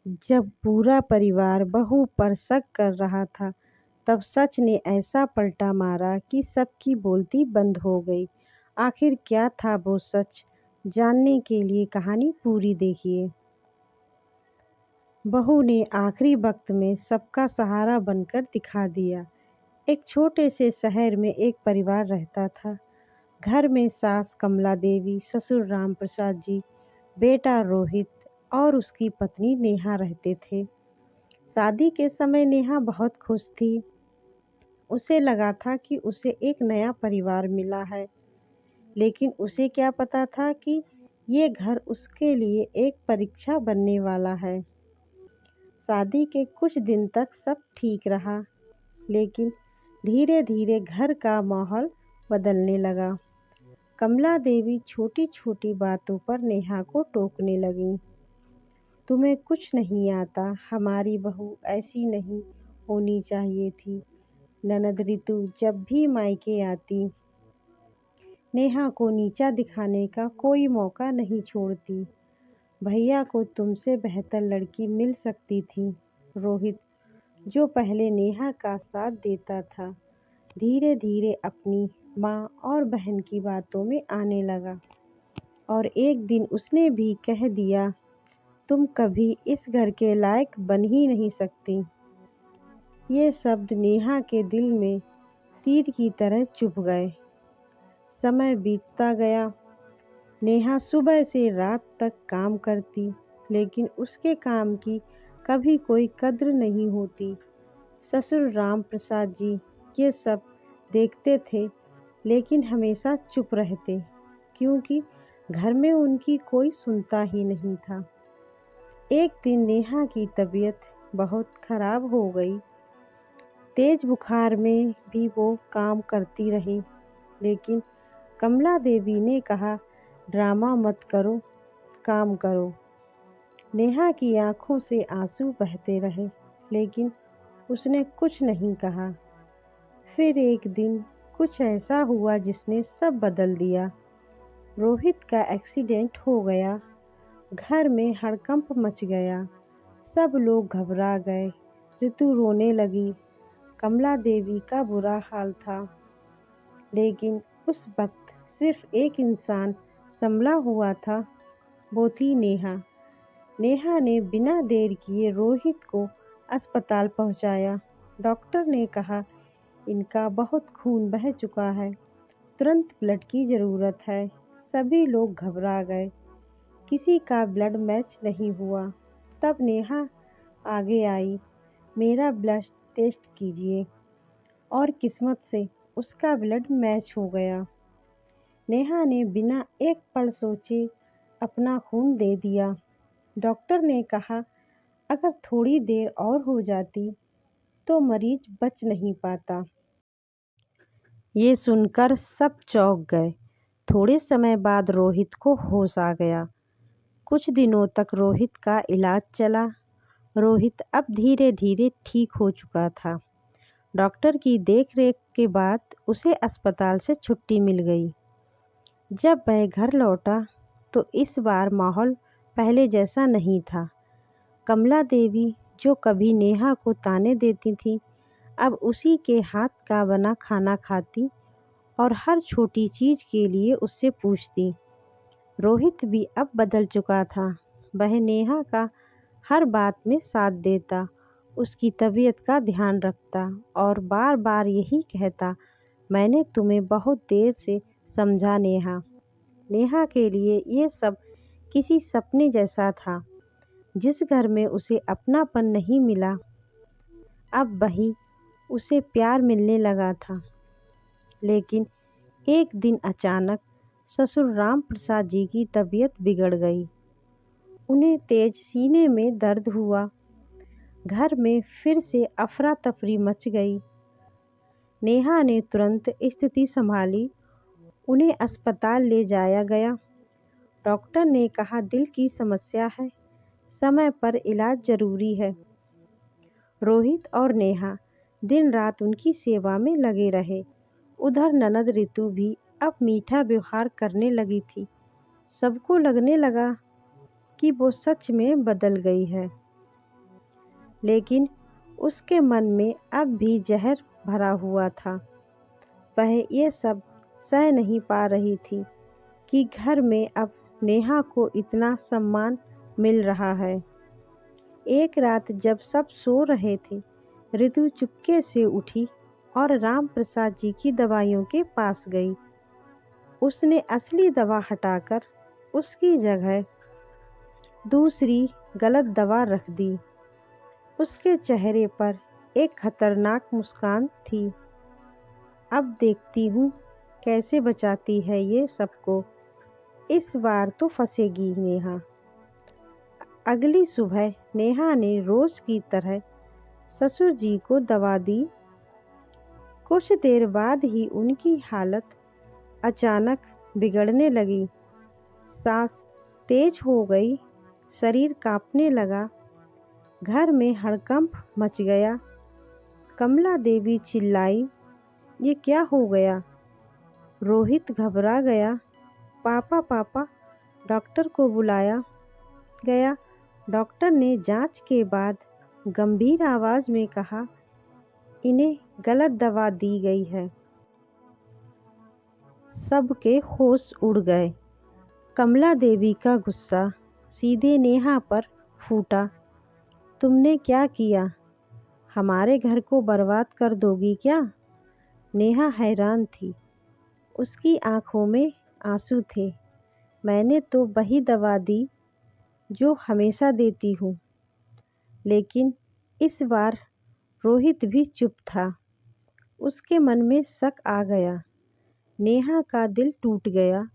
जब पूरा परिवार बहू पर शक कर रहा था, तब सच ने ऐसा पलटा मारा कि सबकी बोलती बंद हो गई। आखिर क्या था वो सच? जानने के लिए कहानी पूरी देखिए। बहू ने आखिरी वक्त में सबका सहारा बनकर दिखा दिया। एक छोटे से शहर में एक परिवार रहता था। घर में सास कमला देवी, ससुर राम प्रसाद जी, बेटा रोहित और उसकी पत्नी नेहा रहते थे। शादी के समय नेहा बहुत खुश थी। उसे लगा था कि उसे एक नया परिवार मिला है, लेकिन उसे क्या पता था कि ये घर उसके लिए एक परीक्षा बनने वाला है। शादी के कुछ दिन तक सब ठीक रहा, लेकिन धीरे धीरे घर का माहौल बदलने लगा। कमला देवी छोटी छोटी बातों पर नेहा को टोकने लगी। तुम्हें कुछ नहीं आता, हमारी बहू ऐसी नहीं होनी चाहिए थी। ननद रितु जब भी मायके आती, नेहा को नीचा दिखाने का कोई मौका नहीं छोड़ती। भैया को तुमसे बेहतर लड़की मिल सकती थी। रोहित, जो पहले नेहा का साथ देता था, धीरे धीरे अपनी माँ और बहन की बातों में आने लगा और एक दिन उसने भी कह दिया, तुम कभी इस घर के लायक बन ही नहीं सकती। ये शब्द नेहा के दिल में तीर की तरह चुभ गए। समय बीतता गया। नेहा सुबह से रात तक काम करती, लेकिन उसके काम की कभी कोई कद्र नहीं होती। ससुर राम प्रसाद जी ये सब देखते थे, लेकिन हमेशा चुप रहते, क्योंकि घर में उनकी कोई सुनता ही नहीं था। एक दिन नेहा की तबीयत बहुत खराब हो गई। तेज बुखार में भी वो काम करती रही, लेकिन कमला देवी ने कहा, ड्रामा मत करो, काम करो। नेहा की आंखों से आंसू बहते रहे, लेकिन उसने कुछ नहीं कहा। फिर एक दिन कुछ ऐसा हुआ जिसने सब बदल दिया। रोहित का एक्सीडेंट हो गया। घर में हड़कंप मच गया। सब लोग घबरा गए। ऋतु रोने लगी। कमला देवी का बुरा हाल था, लेकिन उस वक्त सिर्फ एक इंसान संभला हुआ था, वो थी नेहा। नेहा ने बिना देर किए रोहित को अस्पताल पहुंचाया। डॉक्टर ने कहा, इनका बहुत खून बह चुका है, तुरंत ब्लड की ज़रूरत है। सभी लोग घबरा गए। किसी का ब्लड मैच नहीं हुआ। तब नेहा आगे आई, मेरा ब्लड टेस्ट कीजिए। और किस्मत से उसका ब्लड मैच हो गया। नेहा ने बिना एक पल सोचे अपना खून दे दिया। डॉक्टर ने कहा, अगर थोड़ी देर और हो जाती तो मरीज बच नहीं पाता। ये सुनकर सब चौंक गए। थोड़े समय बाद रोहित को होश आ गया। कुछ दिनों तक रोहित का इलाज चला। रोहित अब धीरे धीरे ठीक हो चुका था। डॉक्टर की देखरेख के बाद उसे अस्पताल से छुट्टी मिल गई। जब वह घर लौटा तो इस बार माहौल पहले जैसा नहीं था। कमला देवी, जो कभी नेहा को ताने देती थी, अब उसी के हाथ का बना खाना खाती और हर छोटी चीज़ के लिए उससे पूछती। रोहित भी अब बदल चुका था। वह नेहा का हर बात में साथ देता, उसकी तबीयत का ध्यान रखता और बार बार यही कहता, मैंने तुम्हें बहुत देर से समझा नेहा। नेहा के लिए ये सब किसी सपने जैसा था। जिस घर में उसे अपनापन नहीं मिला, अब वही उसे प्यार मिलने लगा था। लेकिन एक दिन अचानक ससुर राम प्रसाद जी की तबीयत बिगड़ गई। उन्हें तेज सीने में दर्द हुआ। घर में फिर से अफरा तफरी मच गई। नेहा ने तुरंत स्थिति संभाली। उन्हें अस्पताल ले जाया गया। डॉक्टर ने कहा, दिल की समस्या है, समय पर इलाज जरूरी है। रोहित और नेहा दिन रात उनकी सेवा में लगे रहे। उधर ननद रितु भी अब मीठा व्यवहार करने लगी थी। सबको लगने लगा कि वो सच में बदल गई है। लेकिन उसके मन में अब भी जहर भरा हुआ था। वह ये सब सह नहीं पा रही थी कि घर में अब नेहा को इतना सम्मान मिल रहा है। एक रात जब सब सो रहे थे, रितु चुपके से उठी और राम प्रसाद जी की दवाइयों के पास गई। उसने असली दवा हटाकर उसकी जगह दूसरी गलत दवा रख दी। उसके चेहरे पर एक खतरनाक मुस्कान थी। अब देखती हूँ कैसे बचाती है ये सबको। इस बार तो फंसेगी नेहा। अगली सुबह नेहा ने रोज की तरह ससुर जी को दवा दी। कुछ देर बाद ही उनकी हालत अचानक बिगड़ने लगी। सांस तेज हो गई, शरीर कांपने लगा, घर में हड़कंप मच गया। कमला देवी चिल्लाई, ये क्या हो गया? रोहित घबरा गया। पापा पापा, डॉक्टर को बुलाया गया। डॉक्टर ने जांच के बाद गंभीर आवाज में कहा, इन्हें गलत दवा दी गई है। सबके होश उड़ गए। कमला देवी का गुस्सा सीधे नेहा पर फूटा। तुमने क्या किया? हमारे घर को बर्बाद कर दोगी क्या? नेहा हैरान थी। उसकी आंखों में आंसू थे। मैंने तो वही दवा दी जो हमेशा देती हूँ। लेकिन इस बार रोहित भी चुप था। उसके मन में शक आ गया। नेहा का दिल टूट गया।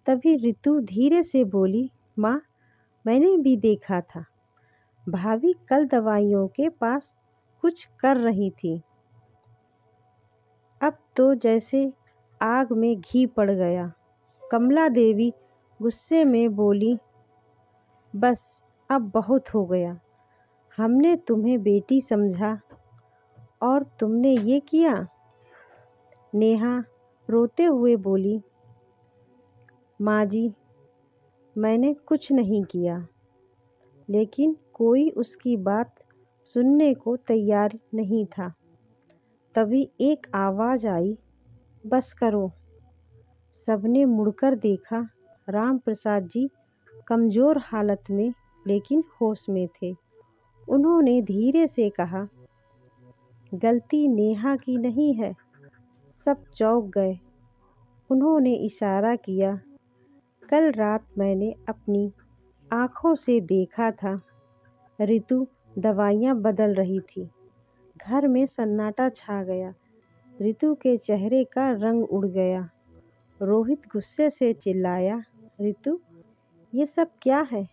तभी रितु धीरे से बोली, माँ, मैंने भी देखा था। भाभी कल दवाइयों के पास कुछ कर रही थी। अब तो जैसे आग में घी पड़ गया। कमला देवी गुस्से में बोली, बस अब बहुत हो गया। हमने तुम्हें बेटी समझा और तुमने ये किया। नेहा रोते हुए बोली, माँ जी, मैंने कुछ नहीं किया। लेकिन कोई उसकी बात सुनने को तैयार नहीं था। तभी एक आवाज़ आई, बस करो। सबने मुड़कर देखा। राम प्रसाद जी कमज़ोर हालत में लेकिन होश में थे। उन्होंने धीरे से कहा, गलती नेहा की नहीं है। सब चौंक गए। उन्होंने इशारा किया, कल रात मैंने अपनी आँखों से देखा था। रितु दवाइयाँ बदल रही थी। घर में सन्नाटा छा गया। रितु के चेहरे का रंग उड़ गया। रोहित गुस्से से चिल्लाया, रितु, ये सब क्या है?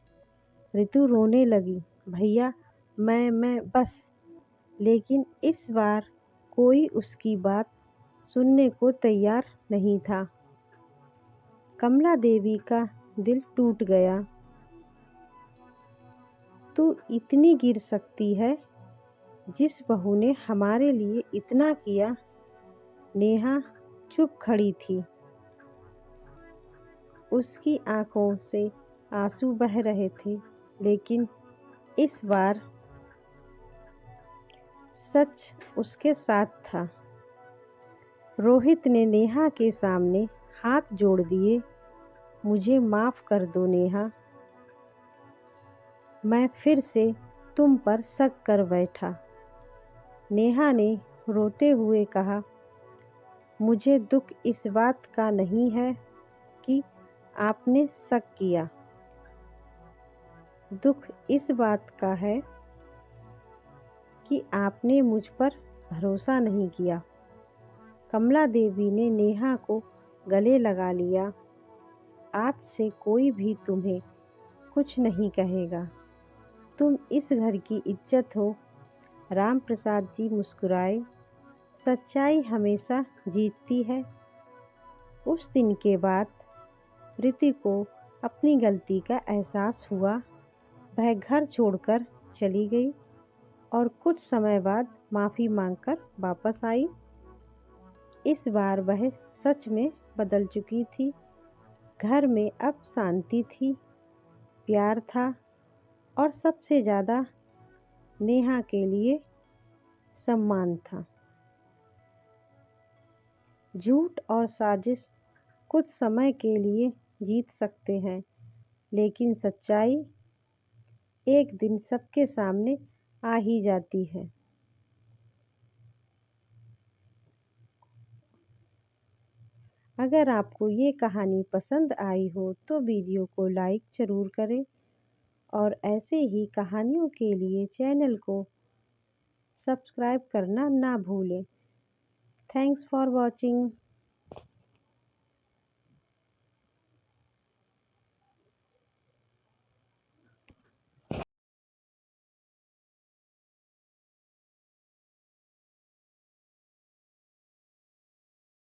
रितु रोने लगी, भैया, मैं बस। लेकिन इस बार कोई उसकी बात सुनने को तैयार नहीं था। कमला देवी का दिल टूट गया। तू इतनी गिर सकती है? जिस बहू ने हमारे लिए इतना किया। नेहा चुप खड़ी थी। उसकी आंखों से आंसू बह रहे थे। लेकिन इस बार सच उसके साथ था। रोहित ने नेहा के सामने हाथ जोड़ दिए, मुझे माफ़ कर दो नेहा। मैं फिर से तुम पर शक कर बैठा। नेहा ने रोते हुए कहा, मुझे दुख इस बात का नहीं है कि आपने शक किया। दुख इस बात का है कि आपने मुझ पर भरोसा नहीं किया। कमला देवी ने नेहा को गले लगा लिया। आज से कोई भी तुम्हें कुछ नहीं कहेगा। तुम इस घर की इज्जत हो। राम प्रसाद जी मुस्कुराए। सच्चाई हमेशा जीतती है। उस दिन के बाद रितु को अपनी गलती का एहसास हुआ। वह घर छोड़कर चली गई और कुछ समय बाद माफ़ी मांगकर वापस आई। इस बार वह सच में बदल चुकी थी। घर में अब शांति थी, प्यार था और सबसे ज़्यादा नेहा के लिए सम्मान था। झूठ और साजिश कुछ समय के लिए जीत सकते हैं, लेकिन सच्चाई एक दिन सबके सामने आ ही जाती है। अगर आपको ये कहानी पसंद आई हो तो वीडियो को लाइक ज़रूर करें और ऐसे ही कहानियों के लिए चैनल को सब्सक्राइब करना ना भूलें। Thanks for watching.